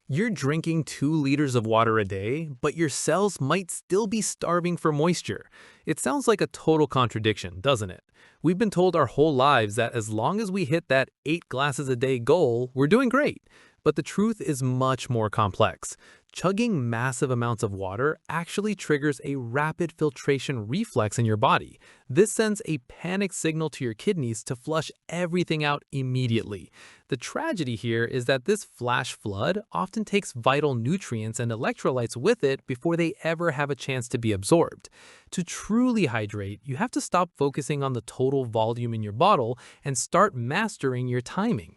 You're drinking 2 liters of water a day, but your cells might still be starving for moisture. It sounds like a total contradiction, doesn't it? We've been told our whole lives that as long as we hit that 8 glasses a day goal, we're doing great. But the truth is much more complex. Chugging massive amounts of water actually triggers a rapid filtration reflex in your body. This sends a panic signal to your kidneys to flush everything out immediately. The tragedy here is that this flash flood often takes vital nutrients and electrolytes with it before they ever have a chance to be absorbed. To truly hydrate, you have to stop focusing on the total volume in your bottle and start mastering your timing.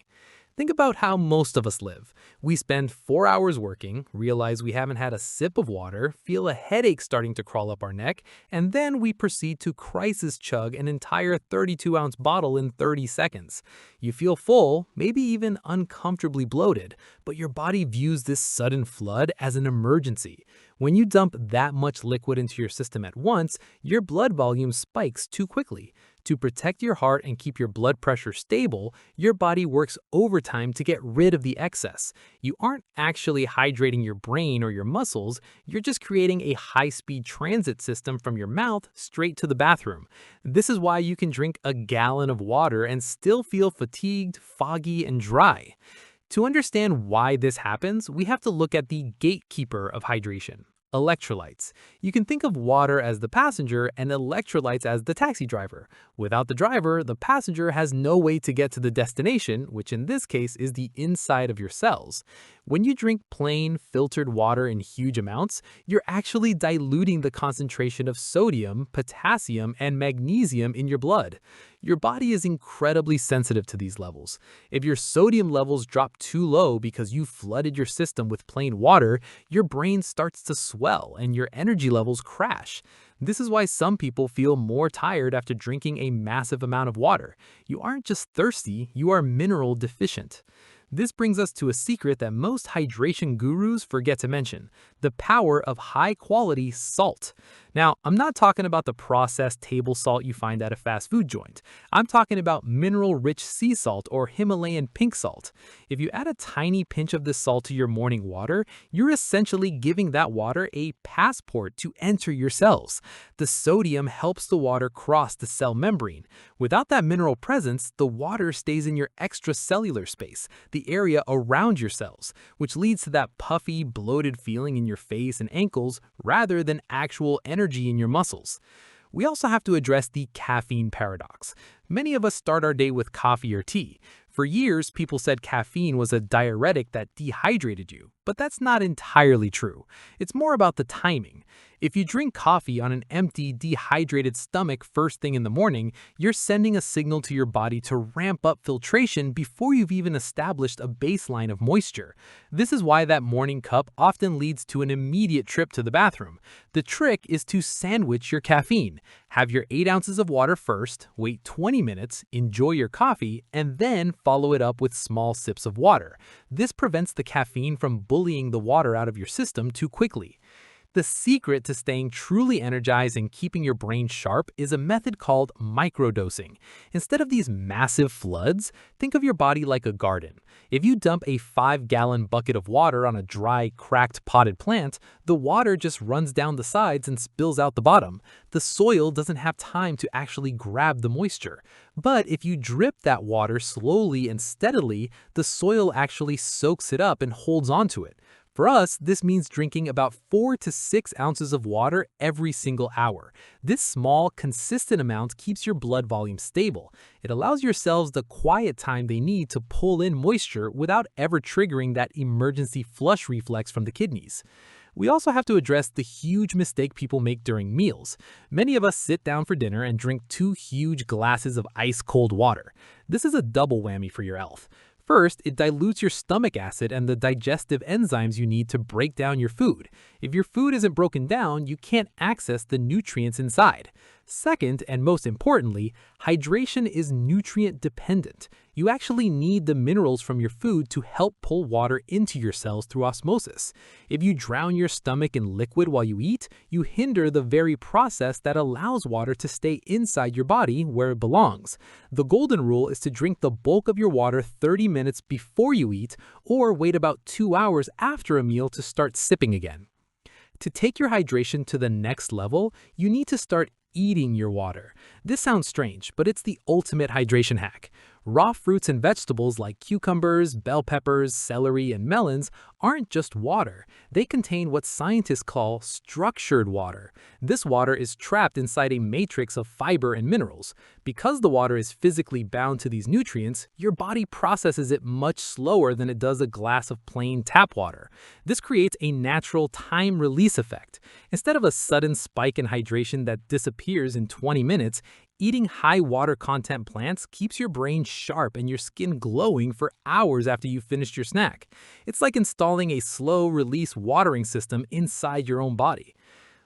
Think about how most of us live. We spend 4 hours working, realize we haven't had a sip of water, feel a headache starting to crawl up our neck, and then we proceed to crisis chug an entire 32-ounce bottle in 30 seconds. You feel full, maybe even uncomfortably bloated, but your body views this sudden flood as an emergency. When you dump that much liquid into your system at once, your blood volume spikes too quickly. To protect your heart and keep your blood pressure stable, your body works overtime to get rid of the excess. You aren't actually hydrating your brain or your muscles, you're just creating a high-speed transit system from your mouth straight to the bathroom. This is why you can drink a gallon of water and still feel fatigued, foggy, and dry. To understand why this happens, we have to look at the gatekeeper of hydration. Electrolytes. You can think of water as the passenger and electrolytes as the taxi driver. Without the driver, the passenger has no way to get to the destination, which in this case is the inside of your cells. When you drink plain, filtered water in huge amounts, you're actually diluting the concentration of sodium, potassium, and magnesium in your blood. Your body is incredibly sensitive to these levels. If your sodium levels drop too low because you flooded your system with plain water, your brain starts to swell and your energy levels crash. This is why some people feel more tired after drinking a massive amount of water. You aren't just thirsty, you are mineral deficient. This brings us to a secret that most hydration gurus forget to mention: the power of high-quality salt. Now, I'm not talking about the processed table salt you find at a fast food joint. I'm talking about mineral-rich sea salt or Himalayan pink salt. If you add a tiny pinch of this salt to your morning water, you're essentially giving that water a passport to enter your cells. The sodium helps the water cross the cell membrane. Without that mineral presence, the water stays in your extracellular space, the area around your cells, which leads to that puffy, bloated feeling in your face and ankles rather than actual energy in your muscles. We also have to address the caffeine paradox. Many of us start our day with coffee or tea. For years, people said caffeine was a diuretic that dehydrated you, but that's not entirely true. It's more about the timing. If you drink coffee on an empty, dehydrated stomach first thing in the morning, you're sending a signal to your body to ramp up filtration before you've even established a baseline of moisture. This is why that morning cup often leads to an immediate trip to the bathroom. The trick is to sandwich your caffeine. Have your 8 ounces of water first, wait 20 minutes, enjoy your coffee, and then follow it up with small sips of water. This prevents the caffeine from bullying the water out of your system too quickly. The secret to staying truly energized and keeping your brain sharp is a method called microdosing. Instead of these massive floods, think of your body like a garden. If you dump a 5-gallon bucket of water on a dry, cracked potted plant, the water just runs down the sides and spills out the bottom. The soil doesn't have time to actually grab the moisture. But if you drip that water slowly and steadily, the soil actually soaks it up and holds onto it. For us, this means drinking about 4 to 6 ounces of water every single hour. This small, consistent amount keeps your blood volume stable. It allows your cells the quiet time they need to pull in moisture without ever triggering that emergency flush reflex from the kidneys. We also have to address the huge mistake people make during meals. Many of us sit down for dinner and drink 2 huge glasses of ice-cold water. This is a double whammy for your health. First, it dilutes your stomach acid and the digestive enzymes you need to break down your food. If your food isn't broken down, you can't access the nutrients inside. Second, and most importantly, hydration is nutrient dependent. You actually need the minerals from your food to help pull water into your cells through osmosis. If you drown your stomach in liquid while you eat, you hinder the very process that allows water to stay inside your body where it belongs. The golden rule is to drink the bulk of your water 30 minutes before you eat, or wait about 2 hours after a meal to start sipping again. To take your hydration to the next level, you need to start eating your water. This sounds strange, but it's the ultimate hydration hack. Raw fruits and vegetables like cucumbers, bell peppers, celery, and melons aren't just water. They contain what scientists call structured water. This water is trapped inside a matrix of fiber and minerals. Because the water is physically bound to these nutrients, your body processes it much slower than it does a glass of plain tap water. This creates a natural time release effect. Instead of a sudden spike in hydration that disappears in 20 minutes, eating high water content plants keeps your brain sharp and your skin glowing for hours after you've finished your snack. It's like installing a slow release watering system inside your own body.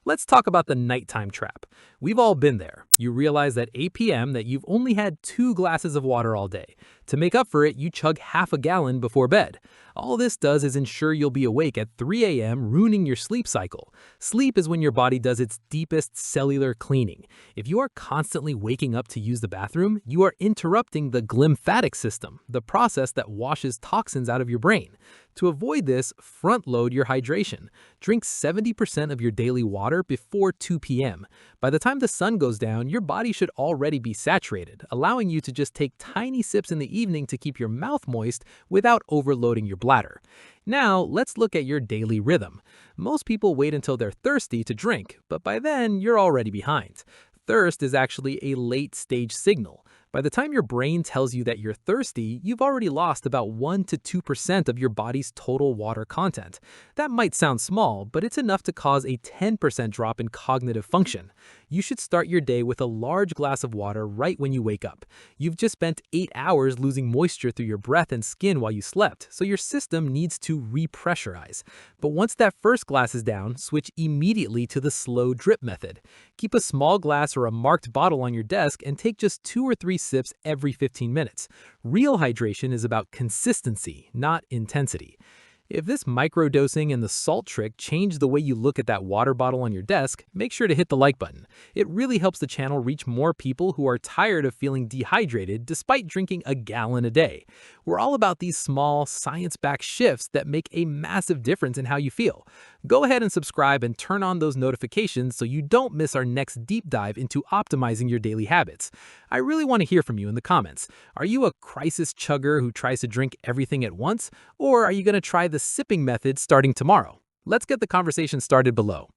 Let's talk about the nighttime trap. We've all been there. You realize at 8 p.m. that you've only had 2 glasses of water all day. To make up for it, you chug half a gallon before bed. All this does is ensure you'll be awake at 3 a.m., ruining your sleep cycle. Sleep is when your body does its deepest cellular cleaning. If you are constantly waking up to use the bathroom, you are interrupting the glymphatic system, the process that washes toxins out of your brain. To avoid this, front-load your hydration. Drink 70% of your daily water before 2 p.m. By the time the sun goes down, your body should already be saturated, allowing you to just take tiny sips in the evening to keep your mouth moist without overloading your bladder. Now, let's look at your daily rhythm. Most people wait until they're thirsty to drink, but by then, you're already behind. Thirst is actually a late-stage signal. By the time your brain tells you that you're thirsty, you've already lost about 1 to 2% of your body's total water content. That might sound small, but it's enough to cause a 10% drop in cognitive function. You should start your day with a large glass of water right when you wake up. You've just spent 8 hours losing moisture through your breath and skin while you slept, so your system needs to repressurize. But once that first glass is down, switch immediately to the slow drip method. Keep a small glass or a marked bottle on your desk and take just 2 or 3 sips every 15 minutes. Real hydration is about consistency, not intensity. If this microdosing and the salt trick changed the way you look at that water bottle on your desk, make sure to hit the like button. It really helps the channel reach more people who are tired of feeling dehydrated despite drinking a gallon a day. We're all about these small, science-backed shifts that make a massive difference in how you feel. Go ahead and subscribe and turn on those notifications so you don't miss our next deep dive into optimizing your daily habits. I really want to hear from you in the comments. Are you a crisis chugger who tries to drink everything at once? Or are you going to try the sipping method starting tomorrow? Let's get the conversation started below.